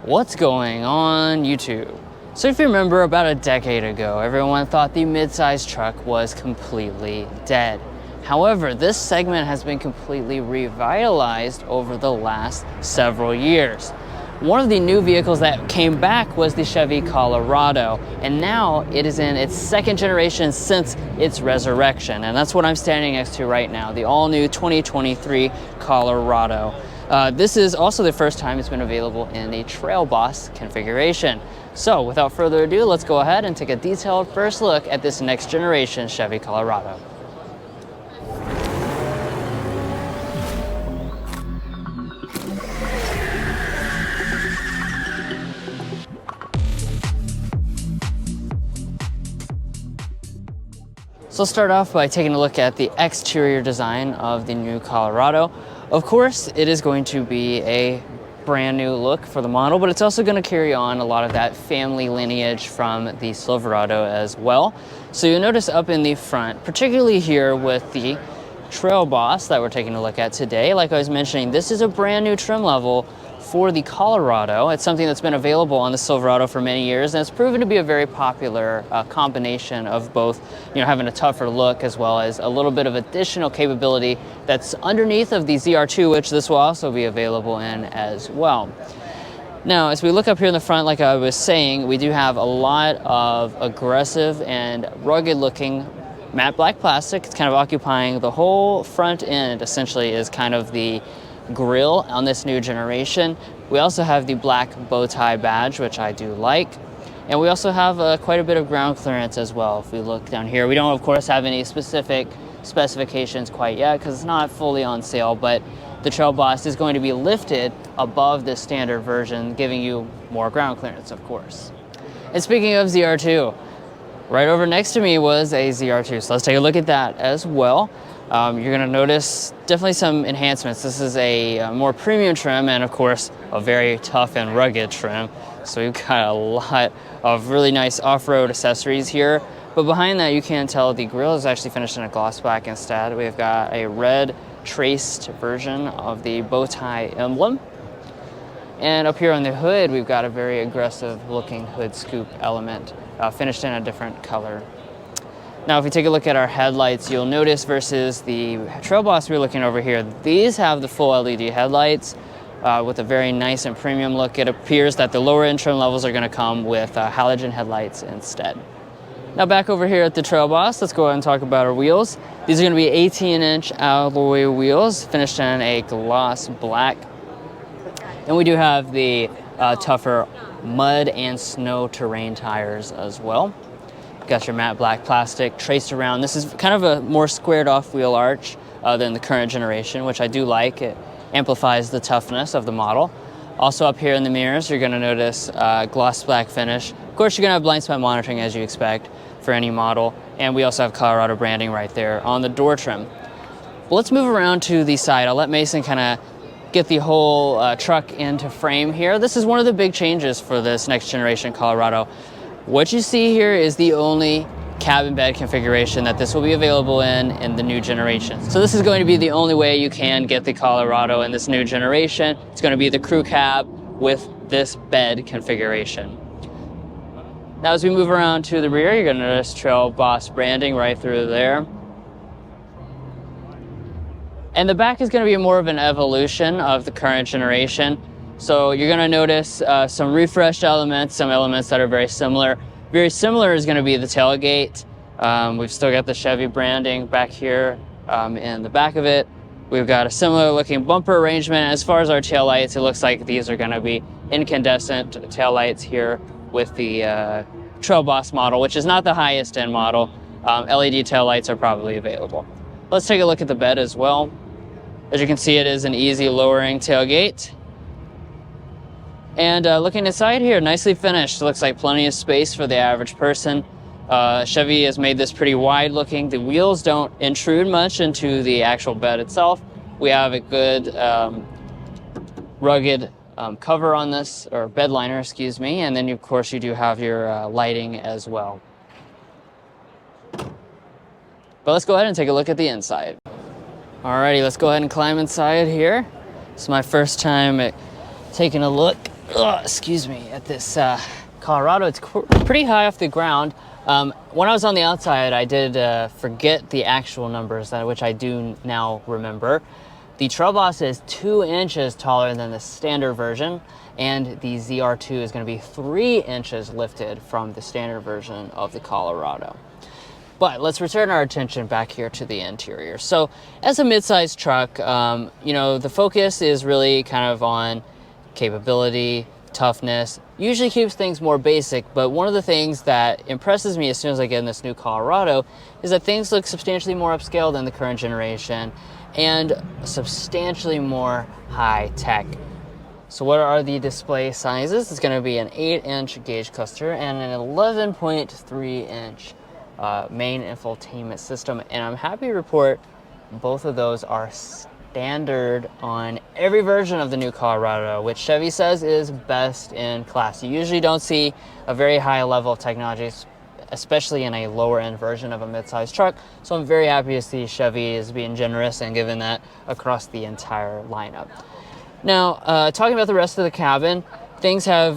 What's going on YouTube? So if you remember, about a decade ago, everyone thought the midsize truck was completely dead. However, this segment has been completely revitalized over the last several years. One of the new vehicles that came back was the Chevy Colorado, and now it is in its second generation since its resurrection, and that's what I'm standing next to right now, the all-new 2023 Colorado. This is also the first time it's been available in the Trail Boss configuration. So without further ado, let's go ahead and take a detailed first look at this next generation Chevy Colorado. So let's start off by taking a look at the exterior design of the new Colorado. Of course, it is going to be a brand new look for the model, but it's also going to carry on a lot of that family lineage from the Silverado as well. So you'll notice up in the front, particularly here with the Trail Boss that we're taking a look at today, like I was mentioning, this is a brand new trim level for the Colorado. It's something that's been available on the Silverado for many years, and it's proven to be a very popular combination of both, having a tougher look as well as a little bit of additional capability that's underneath of the ZR2, which this will also be available in as well. Now, as we look up here in the front, like I was saying, we do have a lot of aggressive and rugged looking matte black plastic. It's kind of occupying the whole front end, essentially, is kind of the grille on this new generation. We also have the black bow tie badge, which I do like. And we also have quite a bit of ground clearance as well. If we look down here, we don't, of course, have any specific specifications quite yet because it's not fully on sale, but the Trail Boss is going to be lifted above the standard version, giving you more ground clearance, of course. And speaking of ZR2, right over next to me was a ZR2, so let's take a look at that as well. You're going to notice definitely some enhancements. This is a more premium trim and, of course, a very tough and rugged trim. So we've got a lot of really nice off-road accessories here. But behind that, you can tell the grille is actually finished in a gloss black instead. We've got a red traced version of the bow tie emblem. And up here on the hood, we've got a very aggressive looking hood scoop element finished in a different color. Now, if we take a look at our headlights, you'll notice versus the Trail Boss we're looking over here, these have the full LED headlights with a very nice and premium look. It appears that the lower end trim levels are going to come with halogen headlights instead. Now, back over here at the Trail Boss, let's go ahead and talk about our wheels. These are going to be 18-inch alloy wheels finished in a gloss black. And we do have the tougher mud and snow terrain tires as well. Got your matte black plastic traced around. This is kind of a more squared off wheel arch than the current generation, which I do like. It amplifies the toughness of the model. Also up here in the mirrors, you're gonna notice gloss black finish. Of course, you're gonna have blind spot monitoring as you expect for any model. And we also have Colorado branding right there on the door trim. Well, let's move around to the side. I'll let Mason kind of get the whole truck into frame here. This is one of the big changes for this next generation Colorado. What you see here is the only cabin bed configuration that this will be available in the new generation. So this is going to be the only way you can get the Colorado in this new generation. It's going to be the crew cab with this bed configuration. Now, as we move around to the rear, you're going to notice Trail Boss branding right through there. And the back is going to be more of an evolution of the current generation. So you're going to notice some refreshed elements, some elements that are very similar. Very similar is going to be the tailgate. We've still got the Chevy branding back here in the back of it. We've got a similar looking bumper arrangement. As far as our taillights, it looks like these are going to be incandescent taillights here with the Trail Boss model, which is not the highest end model. LED taillights are probably available. Let's take a look at the bed as well. As you can see, it is an easy lowering tailgate. And looking inside here, nicely finished. Looks like plenty of space for the average person. Chevy has made this pretty wide looking. The wheels don't intrude much into the actual bed itself. We have a good rugged cover on this, or bed liner, excuse me. And then, of course, you do have your lighting as well. But let's go ahead and take a look at the inside. Alrighty, let's go ahead and climb inside here. It's my first time taking a look excuse me, at this Colorado. It's pretty high off the ground. When I was on the outside, I did forget the actual numbers, which I do now remember. The Trail Boss is 2 inches taller than the standard version, and the ZR2 is going to be 3 inches lifted from the standard version of the Colorado. But let's return our attention back here to the interior. So as a mid-sized truck, the focus is really kind of on capability, toughness, usually keeps things more basic, but one of the things that impresses me as soon as I get in this new Colorado is that things look substantially more upscale than the current generation and substantially more high tech. So what are the display sizes? It's going to be an 8-inch gauge cluster and an 11.3-inch main infotainment system, and I'm happy to report both of those are standard on every version of the new Colorado, which Chevy says is best in class. You usually don't see a very high level of technology, especially in a lower end version of a mid-sized truck. So I'm very happy to see Chevy is being generous and giving that across the entire lineup. Now, talking about the rest of the cabin, things have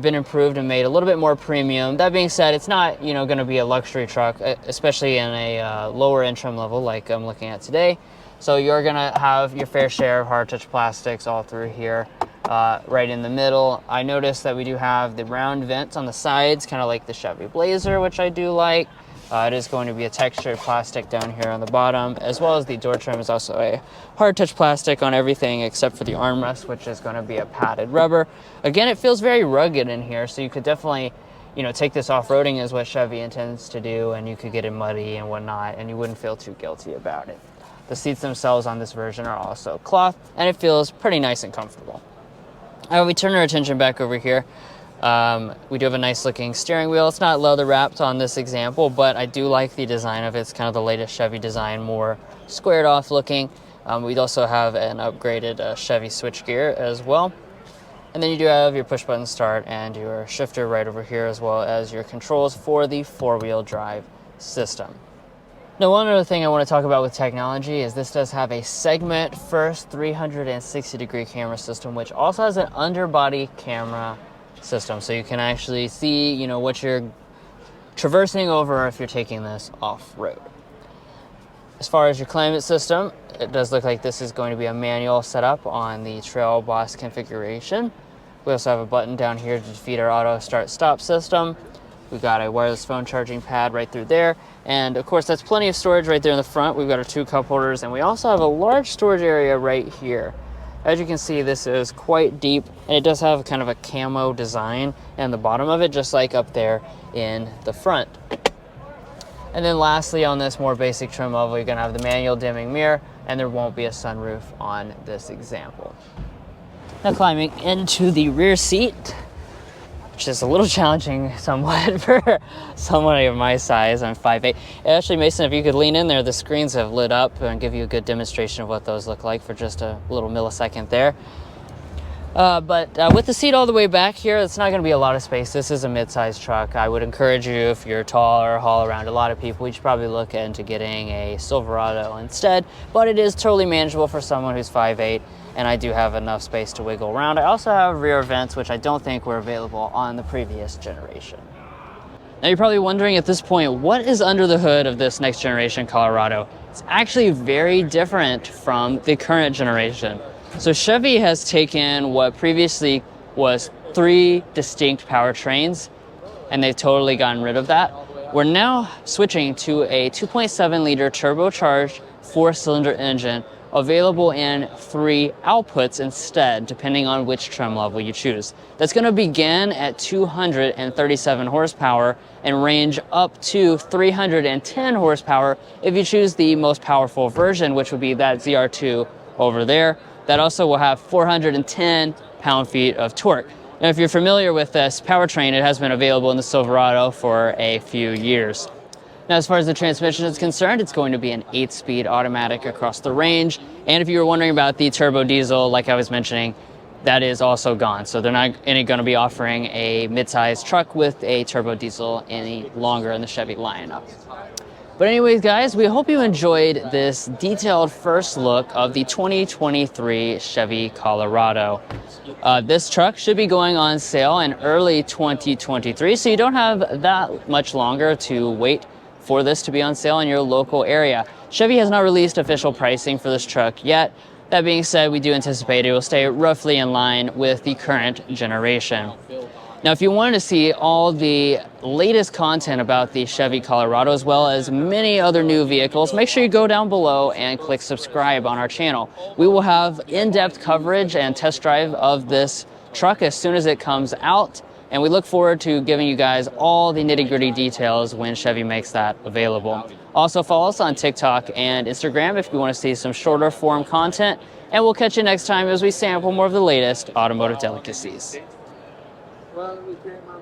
been improved and made a little bit more premium. That being said, it's not going to be a luxury truck, especially in a lower end trim level like I'm looking at today. So you're going to have your fair share of hard touch plastics all through here. Right in the middle, I noticed that we do have the round vents on the sides, kind of like the Chevy Blazer, which I do like. It is going to be a textured plastic down here on the bottom, as well as the door trim is also a hard touch plastic on everything except for the armrest, which is going to be a padded rubber. Again, it feels very rugged in here, so you could definitely take this off-roading is what Chevy intends to do, and you could get it muddy and whatnot, and you wouldn't feel too guilty about it. The seats themselves on this version are also cloth, and it feels pretty nice and comfortable. We turn our attention back over here. We do have a nice looking steering wheel. It's not leather wrapped on this example, but I do like the design of it. It's kind of the latest Chevy design, more squared off looking. We'd also have an upgraded Chevy switchgear as well. And then you do have your push button start and your shifter right over here, as well as your controls for the 4-wheel drive system. Now, one other thing I want to talk about with technology is this does have a segment first 360-degree camera system, which also has an underbody camera system, so you can actually see what you're traversing over if you're taking this off-road. As far as your climate system, it does look like this is going to be a manual setup on the Trail Boss configuration. We also have a button down here to defeat our auto start stop system. We've got a wireless phone charging pad right through there, and of course that's plenty of storage right there in the front. We've got our 2 cup holders, and we also have a large storage area right here. As you can see, this is quite deep, and it does have kind of a camo design in the bottom of it, just like up there in the front. And then lastly, on this more basic trim level, you're going to have the manual dimming mirror, and there won't be a sunroof on this example. Now climbing into the rear seat, which is a little challenging somewhat for someone of my size. I'm 5'8". Actually, Mason, if you could lean in there, the screens have lit up and give you a good demonstration of what those look like for just a little millisecond there. But with the seat all the way back here, it's not going to be a lot of space. This is a mid-sized truck. I would encourage you, if you're tall or haul around a lot of people, you should probably look into getting a Silverado instead. But it is totally manageable for someone who's 5'8", and I do have enough space to wiggle around. I also have rear vents, which I don't think were available on the previous generation. Now you're probably wondering at this point, what is under the hood of this next generation Colorado? It's actually very different from the current generation. So Chevy has taken what previously was 3 distinct powertrains, and they've totally gotten rid of that. We're now switching to a 2.7 liter turbocharged 4-cylinder engine available in 3 outputs instead, depending on which trim level you choose. That's going to begin at 237 horsepower and range up to 310 horsepower if you choose the most powerful version, which would be that ZR2 over there. That also will have 410 pound-feet of torque. Now, if you're familiar with this powertrain, it has been available in the Silverado for a few years. Now, as far as the transmission is concerned, it's going to be an 8-speed automatic across the range. And if you were wondering about the turbo diesel, like I was mentioning, that is also gone. So they're not going to be offering a mid-sized truck with a turbo diesel any longer in the Chevy lineup. But anyways, guys, we hope you enjoyed this detailed first look of the 2023 Chevy Colorado. This truck should be going on sale in early 2023, so you don't have that much longer to wait for this to be on sale in your local area. Chevy has not released official pricing for this truck yet. That being said, we do anticipate it will stay roughly in line with the current generation. Now, if you wanted to see all the latest content about the Chevy Colorado as well as many other new vehicles, make sure you go down below and click subscribe on our channel. We will have in-depth coverage and test drive of this truck as soon as it comes out, and we look forward to giving you guys all the nitty-gritty details when Chevy makes that available. Also, follow us on TikTok and Instagram if you want to see some shorter form content, and we'll catch you next time as we sample more of the latest automotive delicacies. Well, we came on